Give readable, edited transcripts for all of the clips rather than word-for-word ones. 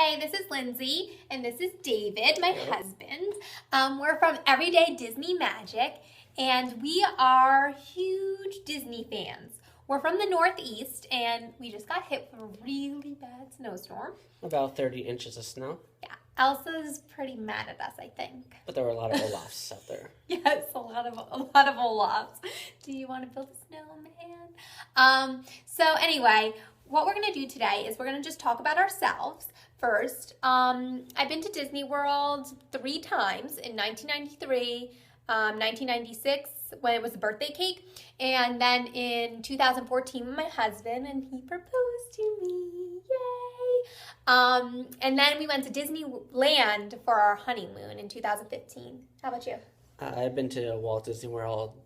Hey, this is Lindsay, and this is David, my husband. We're from Everydaydisneymagic, and we are huge Disney fans. We're from the Northeast, and we just got hit with a really bad snowstorm. About 30 inches of snow. Yeah, Elsa's pretty mad at us, I think. But there were a lot of Olafs out there. Yes, a lot of Olafs. Do you want to build a snowman? So anyway, what we're going to do today is we're going to just talk about ourselves first. I've been to Disney World 3 times in 1993, 1996 when it was a birthday cake, and then in 2014 with my husband, and he proposed to me. Yay! And then we went to Disneyland for our honeymoon in 2015. How about you? I've been to Walt Disney World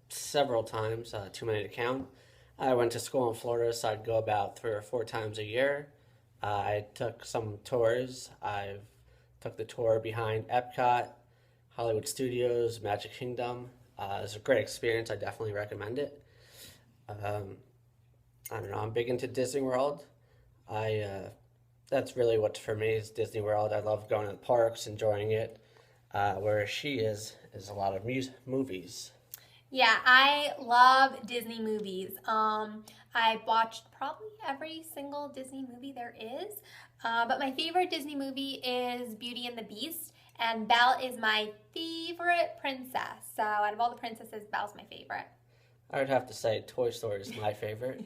several times, too many to count. I went to school in Florida, so I'd go about 3 or 4 times a year. I took some tours. I took the tour behind Epcot, Hollywood Studios, Magic Kingdom. It was a great experience. I definitely recommend it. I don't know. I'm big into Disney World. That's really what for me is Disney World. I love going to the parks, enjoying it. Where she is a lot of movies. Yeah, I love Disney movies. I watched probably every single Disney movie there is, but my favorite Disney movie is Beauty and the Beast, and Belle is my favorite princess. So out of all the princesses, Belle's my favorite. I would have to say Toy Story is my favorite,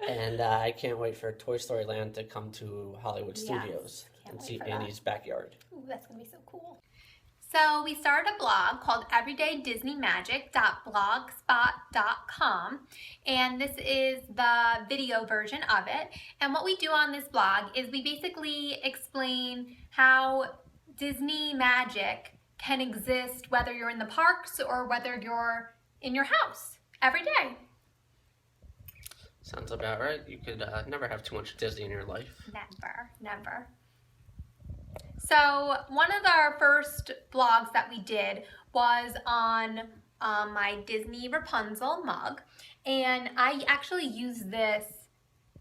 and I can't wait for Toy Story Land to come to Hollywood Studios and see Andy's backyard. Ooh, that's going to be so cool. So we started a blog called everydaydisneymagic.blogspot.com, and this is the video version of it. And what we do on this blog is we basically explain how Disney magic can exist whether you're in the parks or whether you're in your house every day. Sounds about right. You could never have too much Disney in your life. Never. So one of our first blogs that we did was on my Disney Rapunzel mug, and I actually use this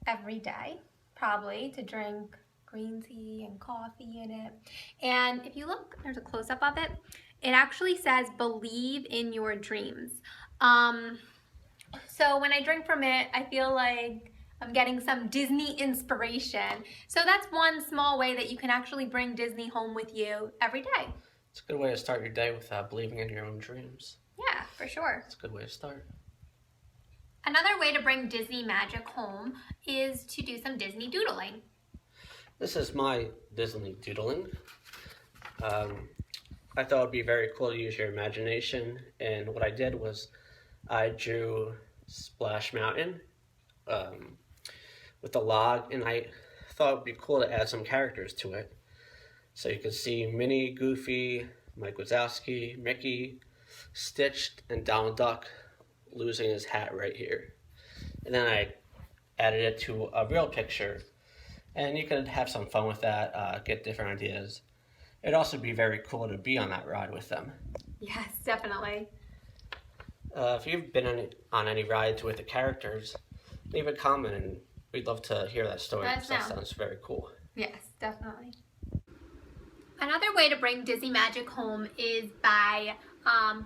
every day, probably, to drink green tea and coffee in it. And if you look, there's a close-up of it. It actually says, "Believe in your dreams." So when I drink from it, I feel like I'm getting some Disney inspiration. So that's one small way that you can actually bring Disney home with you every day. It's a good way to start your day with believing in your own dreams. Yeah, for sure. It's a good way to start. Another way to bring Disney magic home is to do some Disney doodling. This is my Disney doodling. I thought it would be very cool to use your imagination, and what I did was I drew Splash Mountain with a log, and I thought it would be cool to add some characters to it. So you could see Minnie, Goofy, Mike Wazowski, Mickey, Stitch, and Donald Duck losing his hat right here. And then I added it to a real picture, and you could have some fun with that, get different ideas. It'd also be very cool to be on that ride with them. Yes, definitely. If you've been on any rides with the characters, leave a comment and we'd love to hear that story. That sounds very cool. Yes, definitely. Another way to bring Disney magic home is by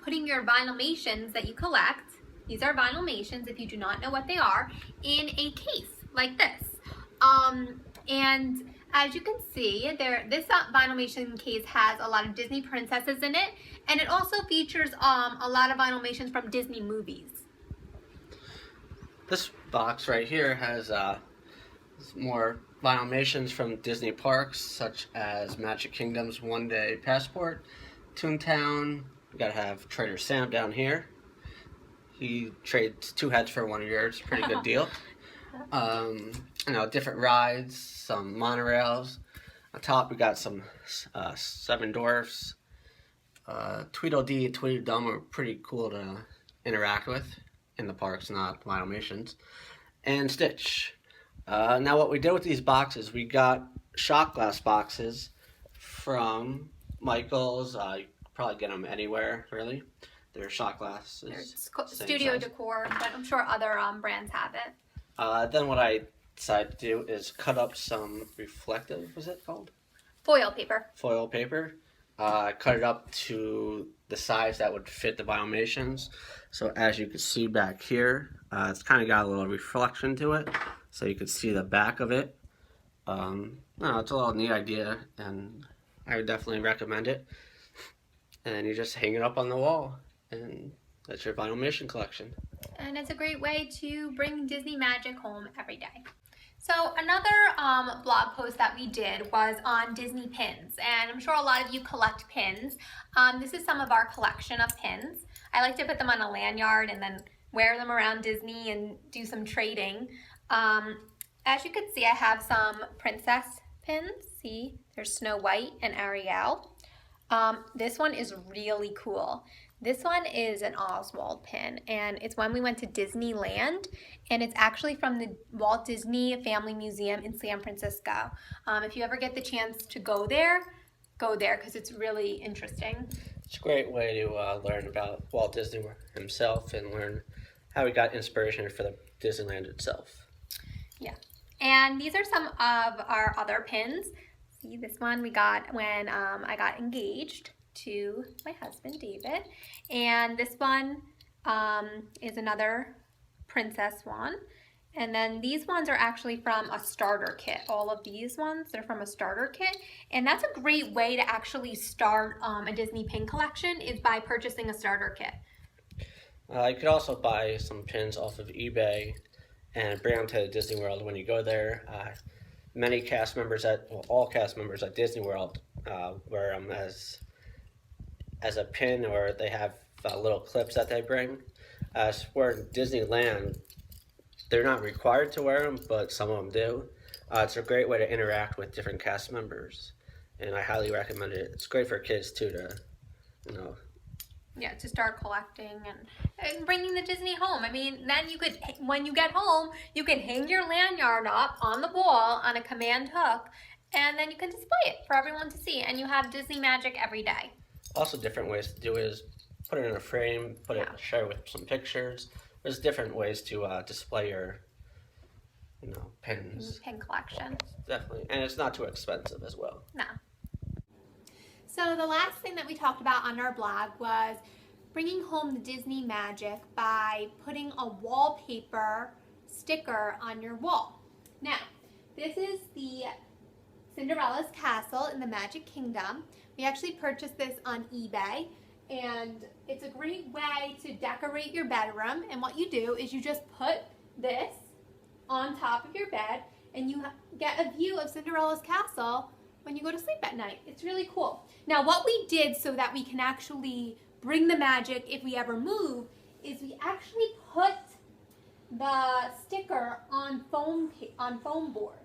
putting your Vinylmations that you collect, these are Vinylmations if you do not know what they are, in a case like this. And as you can see, this Vinylmation case has a lot of Disney princesses in it, and it also features a lot of Vinylmations from Disney movies. This box right here has more Vinylmations from Disney parks, such as Magic Kingdom's One Day Passport, Toontown. We gotta have Trader Sam down here. He trades 2 heads for 1 of yours. Pretty good deal. Different rides, some monorails. On top, we got some 7 Dwarfs. Tweedledee and Tweedledum are pretty cool to interact with in the parks, not Vinylmations. And Stitch. Now what we did with these boxes, we got shot glass boxes from Michael's. You could probably get them anywhere, really. They're shot glasses. They're studio decor, but I'm sure other brands have it. Then what I decided to do is cut up some reflective, was it called? Foil paper. Foil paper. Cut it up to the size that would fit the Vinylmations. So as you can see back here, it's kind of got a little reflection to it, so you can see the back of it. No, it's a little neat idea, and I would definitely recommend it. And you just hang it up on the wall, and that's your Vinylmation collection. And it's a great way to bring Disney magic home every day. So another blog post that we did was on Disney pins, and I'm sure a lot of you collect pins. This is some of our collection of pins. I like to put them on a lanyard and then wear them around Disney and do some trading. As you can see, I have some princess pins. See, there's Snow White and Ariel. This one is really cool. This one is an Oswald pin, and it's when we went to Disneyland, and it's actually from the Walt Disney Family Museum in San Francisco. If you ever get the chance to go there because it's really interesting. It's a great way to learn about Walt Disney himself and learn how he got inspiration for the Disneyland itself. Yeah, and these are some of our other pins. See, this one we got when I got engaged to my husband, David. And this one is another princess one. And then these ones are actually from a starter kit. All of these ones, they're from a starter kit. And that's a great way to actually start a Disney pin collection, is by purchasing a starter kit. You could also buy some pins off of eBay and bring them to Disney World when you go there. Many cast members all cast members at Disney World wear them as a pin, or they have little clips that they bring. As for Disneyland, they're not required to wear them, but some of them do. It's a great way to interact with different cast members, and I highly recommend it. It's great for kids too, to Yeah, to start collecting and bringing the Disney home. I mean, then you could, when you get home, you can hang your lanyard up on the wall on a command hook, and then you can display it for everyone to see, and you have Disney magic every day. Also, different ways to do is put it in a frame, share it with some pictures. There's different ways to display your, pins. Pin collection. Definitely, and it's not too expensive as well. No. So the last thing that we talked about on our blog was bringing home the Disney magic by putting a wallpaper sticker on your wall. Now, this is the Cinderella's castle in the Magic Kingdom. We actually purchased this on eBay, and it's a great way to decorate your bedroom. And what you do is you just put this on top of your bed, and you get a view of Cinderella's castle when you go to sleep at night. It's really cool. Now, what we did so that we can actually bring the magic if we ever move is we actually put the sticker on foam board.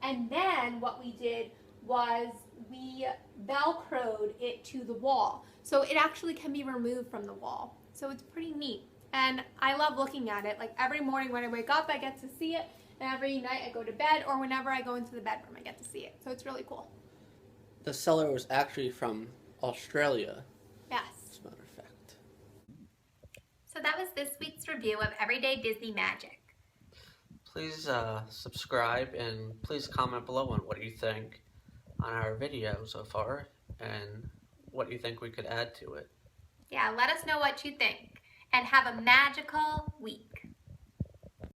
And then what we did was we Velcroed it to the wall. So it actually can be removed from the wall. So it's pretty neat. And I love looking at it. Like every morning when I wake up, I get to see it. And every night I go to bed, or whenever I go into the bedroom, I get to see it. So it's really cool. The seller was actually from Australia. Yes. As a matter of fact. So that was this week's review of Everyday Disney Magic. Please subscribe, and please comment below on what you think on our video so far and what you think we could add to it. Yeah, let us know what you think. And have a magical week.